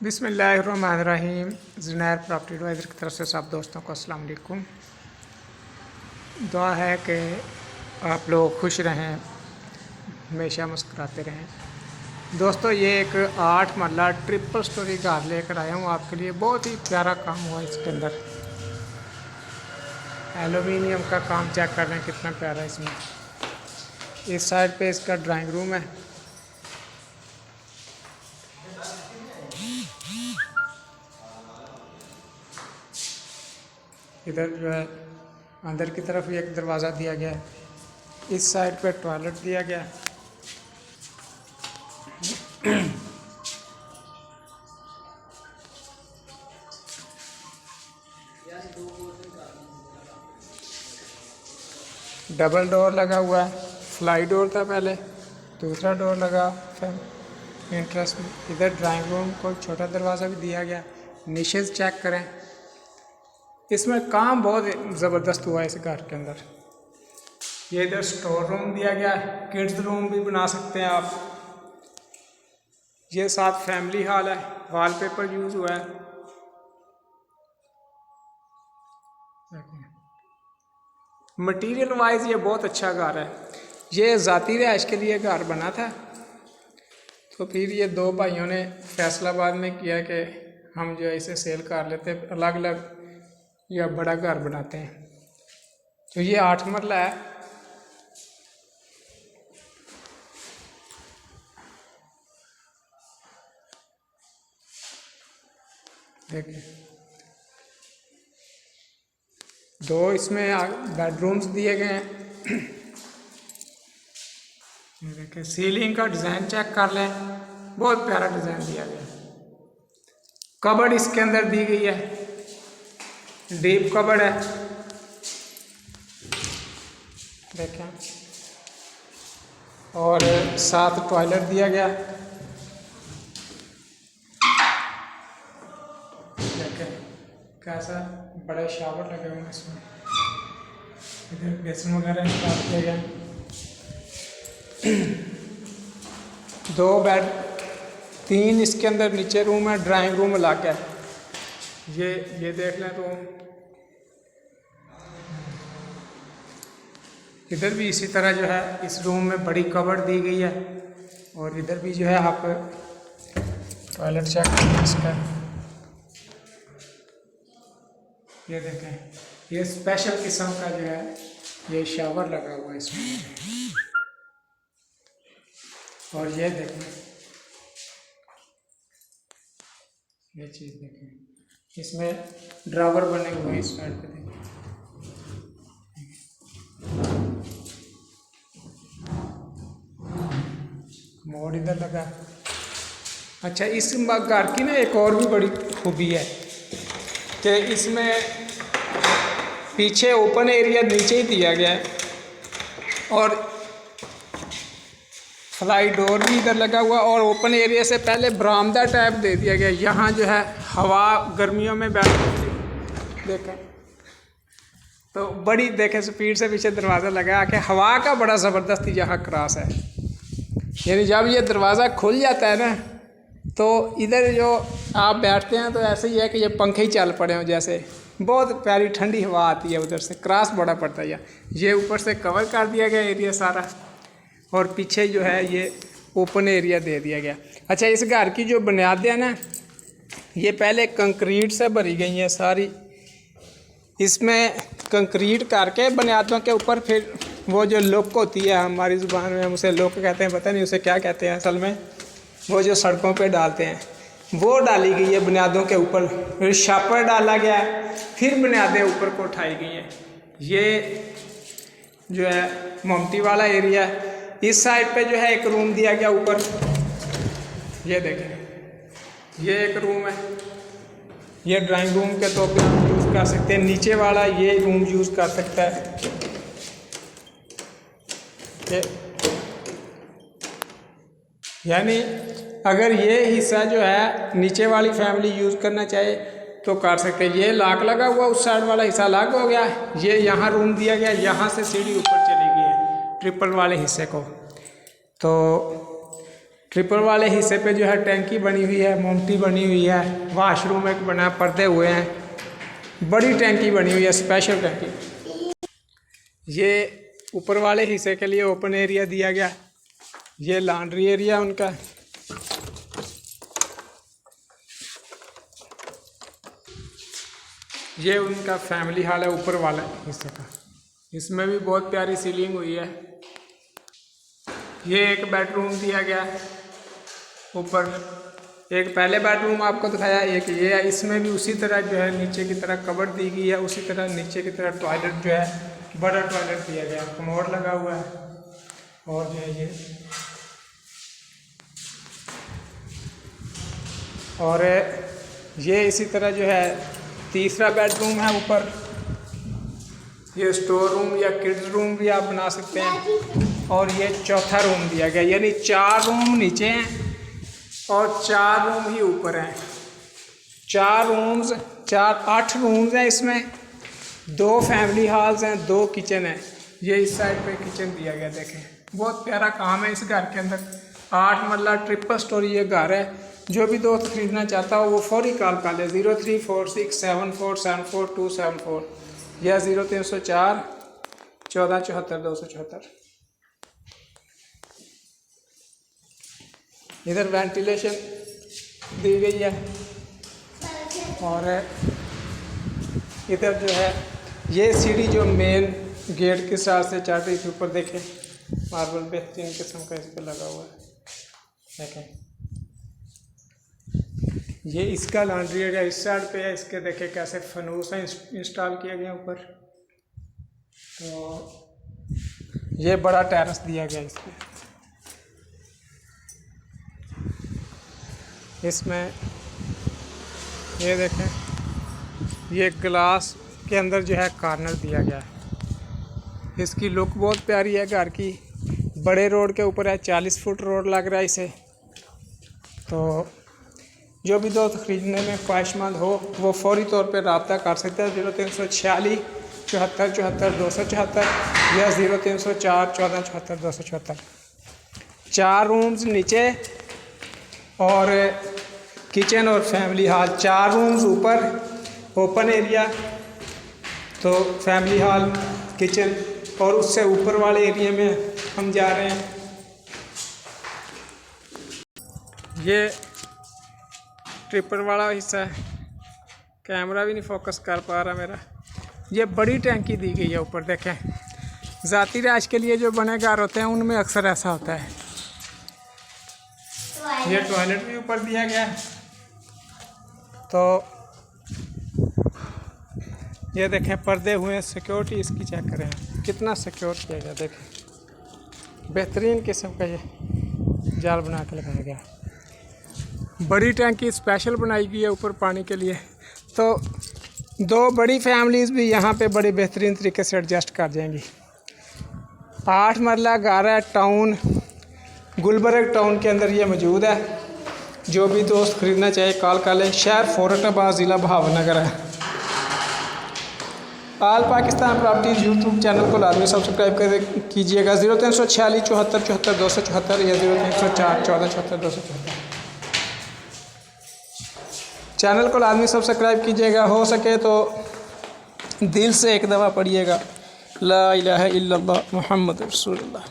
बिस्मिल्लाहिर्रहमानिर्रहीम। Zunair property adviser की तरफ से सब दोस्तों को अस्सलाम वालेकुम। दुआ है कि आप लोग खुश रहें, हमेशा मुस्कुराते रहें। दोस्तों, ये एक 8 मरला ट्रिपल स्टोरी घर लेकर आया हूँ आपके लिए। बहुत ही प्यारा काम हुआ इसके अंदर। एलुमिनियम का काम चेक कर रहे हैं कितना प्यारा है इसमें। इस साइड पे इसका ड्राइंग रूम है। इधर जो है अंदर की तरफ एक दरवाज़ा दिया गया है। इस साइड पे टॉयलेट दिया गया है। डबल डोर लगा हुआ है। फ्लाई डोर था पहले, दूसरा डोर लगा फिर इंटरेस्ट में। इधर ड्राइंग रूम को छोटा दरवाज़ा भी दिया गया। निशेज़ चेक करें, इसमें काम बहुत ज़बरदस्त हुआ है इस घर के अंदर। ये इधर स्टोर रूम दिया गया है। किड्स रूम भी बना सकते हैं आप। ये साथ फैमिली हॉल है। वॉलपेपर यूज़ हुआ है। मटेरियल वाइज ये बहुत अच्छा घर है। ये ज़ाती रिहाइश के लिए घर बना था, तो फिर ये दो भाइयों ने फैसलाबाद में किया कि हम जो है इसे सेल कर लेते, अलग अलग या बड़ा घर बनाते हैं। तो ये 8 मरला है। देखिए, 2 इसमें बेडरूम्स दिए गए हैं। ये देखिए, सीलिंग का डिज़ाइन चेक कर लें, बहुत प्यारा डिज़ाइन दिया गया है। कबर्ड इसके अंदर दी गई है, डीप कबर्ड है। देखें, और साथ टॉयलेट दिया गया। देखें कैसा बड़ा शावर लगे हुए हैं इसमें। इधर बेसन वगैरह इंस्टॉल किया गया। 2 बेड, 3 इसके अंदर नीचे रूम है। ड्राइंग रूम अलग है। ये देख लें रूम। इधर भी इसी तरह जो है इस रूम में बड़ी कबर्ड दी गई है। और इधर भी जो है आप टॉयलेट चेक करें इसका। ये देखें, ये स्पेशल किस्म का जो है ये शावर लगा हुआ है इसमें। और ये देखें, ये चीज़ देखें, इसमें ड्रावर बने हुए हैं इस साइड पे। देखें, मोड़ इधर लगा। अच्छा, इस घर की ना एक और भी बड़ी खूबी है कि इसमें पीछे ओपन एरिया नीचे ही दिया गया है और फ्लाई डोर भी इधर लगा हुआ। और ओपन एरिया से पहले बरामदा टाइप दे दिया गया। यहाँ जो है हवा गर्मियों में बैठ, देखें तो बड़ी, देखें स्पीड से पीछे दरवाज़ा लगा कि हवा का बड़ा ज़बरदस्त यहाँ क्रॉस है। यानी जब ये दरवाज़ा खुल जाता है ना, तो इधर जो आप बैठते हैं तो ऐसे ही है कि ये पंखे ही चल पड़े हों जैसे। बहुत प्यारी ठंडी हवा आती है उधर से। क्रॉस बड़ा पड़ता है। ये ऊपर से कवर कर दिया गया एरिया सारा, और पीछे जो है ये ओपन एरिया दे दिया गया। अच्छा, इस घर की जो बुनियादें हैं ना, ये पहले कंक्रीट से भरी गई हैं सारी। इसमें कंक्रीट करके बुनियादों के ऊपर फिर वो जो लुक होती है, हमारी ज़ुबान में हम उसे लुक कहते हैं, पता नहीं उसे क्या कहते हैं असल में, वो जो सड़कों पे डालते हैं, वो डाली गई है बुनियादों के ऊपर। फिर शापर डाला गया है, फिर बुनियादें ऊपर को उठाई गई हैं। ये जो है ममटी वाला एरिया है। इस साइड पे जो है एक रूम दिया गया ऊपर। ये देखें, ये एक रूम है। ये ड्राइंग रूम के तौर पे हम यूज़ कर सकते हैं। नीचे वाला ये रूम यूज़ कर सकता है। यानी अगर ये हिस्सा जो है नीचे वाली फैमिली यूज़ करना चाहे तो कर सकते हैं। ये लॉक लगा हुआ, उस साइड वाला हिस्सा लॉक हो गया। ये यहाँ रूम दिया गया, यहाँ से सीढ़ी ऊपर चली गई है ट्रिपल वाले हिस्से को। तो ट्रिपल वाले हिस्से पे जो है टैंकी बनी हुई है, मोमटी बनी हुई है, वाशरूम एक बना, पर्दे हुए हैं, बड़ी टैंकी बनी हुई है, स्पेशल टैंकी। ये ऊपर वाले हिस्से के लिए ओपन एरिया दिया गया। ये लॉन्ड्री एरिया उनका। ये उनका फैमिली हॉल है ऊपर वाला हिस्से का। इसमें भी बहुत प्यारी सीलिंग हुई है। ये एक बेडरूम दिया गया है ऊपर। एक पहले बेडरूम आपको दिखाया, एक ये है। इसमें भी उसी तरह जो है नीचे की तरह कबर्ड दी गई है, उसी तरह नीचे की तरह टॉयलेट जो है बड़ा टॉयलेट दिया गया, कमोड लगा हुआ है। और जो है ये और ये इसी तरह जो है तीसरा बेडरूम है ऊपर। ये स्टोर रूम या किड्स रूम भी आप बना सकते हैं। और ये चौथा रूम दिया गया, यानी 4 रूम नीचे हैं और 4 रूम ही ऊपर हैं। 8 रूम्स हैं इसमें। 2 फैमिली हॉल्स हैं, 2 किचन हैं। ये इस साइड पे किचन दिया गया, देखें बहुत प्यारा काम है इस घर के अंदर। 8 मरला ट्रिपल स्टोरी ये घर है। जो भी दोस्त खरीदना चाहता हो वो फौरी कॉल कर ले 0346747274 या 0304 1474 274। इधर वेंटिलेशन दी गई है और इधर जो है ये सीढ़ी जो मेन गेट के साथ से चढ़ रही थी ऊपर, देखें मार्बल बेहतरीन किस्म का इस पर लगा हुआ है। देखें ये इसका लॉन्ड्री एरिया इस साइड पे है। इसके देखें कैसे फनूस है इंस्टॉल किया गया ऊपर। तो ये बड़ा टेरेस दिया गया इसमें। इसमें ये देखें ये ग्लास के अंदर जो है कॉर्नर दिया गया है। इसकी लुक बहुत प्यारी है घर की। बड़े रोड के ऊपर है, 40 फुट रोड लग रहा है इसे। तो जो भी दोस्त ख़रीदने में ख्वाहिशमंद हो वो फौरी तौर पे रब्ता कर सकते हैं 0346 74 74 274 या 0304 14 74 274। 4 रूम्स नीचे और किचन और फैमिली हॉल। 4 रूम्स ऊपर, ओपन एरिया, तो फैमिली हॉल, किचन, और उससे ऊपर वाले एरिया में हम जा रहे हैं। ये ट्रिपल वाला हिस्सा है, कैमरा भी नहीं फोकस कर पा रहा मेरा। ये बड़ी टैंकी दी गई है ऊपर, देखें ज़ाती रहायश के लिए जो बने घर होते हैं उनमें अक्सर ऐसा होता है। ये टॉयलेट भी ऊपर दिया गया है। तो ये देखें पर्दे हुए, सिक्योरिटी इसकी चेक करें कितना सिक्योर किया गया। देखें बेहतरीन किस्म का ये जाल बना के लगाया गया। बड़ी टैंकी स्पेशल बनाई गई है ऊपर पानी के लिए। तो 2 बड़ी फैमिलीज़ भी यहाँ पे बड़ी बेहतरीन तरीके से एडजस्ट कर जाएंगी। 8 मरला घर है, टाउन गुलबर्ग टाउन के अंदर ये मौजूद है। जो भी दोस्त ख़रीदना चाहे कॉल कर लें। शहर फ़ोरटाबाद, ज़िला भावनगर है। आल पाकिस्तान प्रॉपर्टीज़ यूट्यूब चैनल को लाजमी सब्सक्राइब कर कीजिएगा 0346 74 74 274 या 0304 14 74 274। चैनल को लाजमी सब्सक्राइब कीजिएगा। हो सके तो दिल से एक दफ़ा पढ़िएगा ला इलाहा इल्लल्लाह मुहम्मद रसूलुल्लाह।